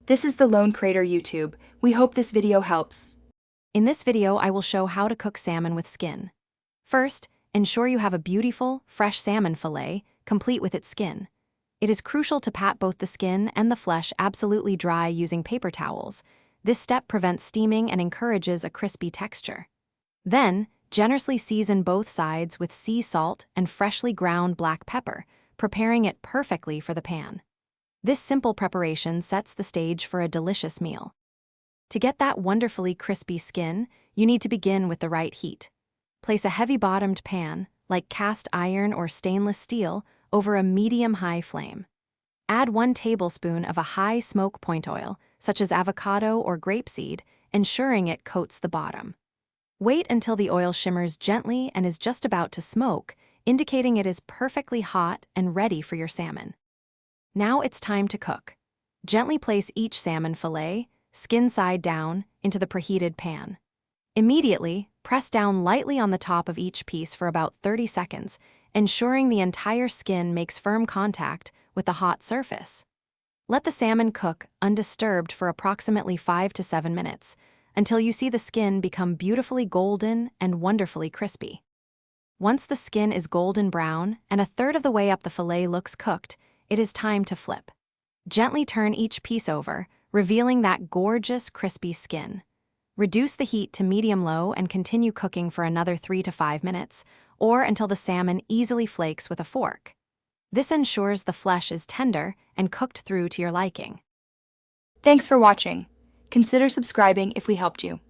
This is the Lone Crater YouTube. We hope this video helps. In this video, I will show how to cook salmon with skin. First, ensure you have a beautiful, fresh salmon fillet, complete with its skin. It is crucial to pat both the skin and the flesh absolutely dry using paper towels. This step prevents steaming and encourages a crispy texture. Then, generously season both sides with sea salt and freshly ground black pepper, preparing it perfectly for the pan. This simple preparation sets the stage for a delicious meal. To get that wonderfully crispy skin, you need to begin with the right heat. Place a heavy-bottomed pan, like cast iron or stainless steel, over a medium-high flame. Add 1 tablespoon of a high smoke point oil, such as avocado or grapeseed, ensuring it coats the bottom. Wait until the oil shimmers gently and is just about to smoke, indicating it is perfectly hot and ready for your salmon. Now it's time to cook. Gently place each salmon fillet, skin side down, into the preheated pan. Immediately, press down lightly on the top of each piece for about 30 seconds, ensuring the entire skin makes firm contact with the hot surface. Let the salmon cook undisturbed for approximately 5 to 7 minutes, until you see the skin become beautifully golden and wonderfully crispy. Once the skin is golden brown and a third of the way up the fillet looks cooked, it is time to flip. Gently turn each piece over, revealing that gorgeous, crispy skin. Reduce the heat to medium-low and continue cooking for another 3 to 5 minutes, or until the salmon easily flakes with a fork. This ensures the flesh is tender and cooked through to your liking. Thanks for watching. Consider subscribing if we helped you.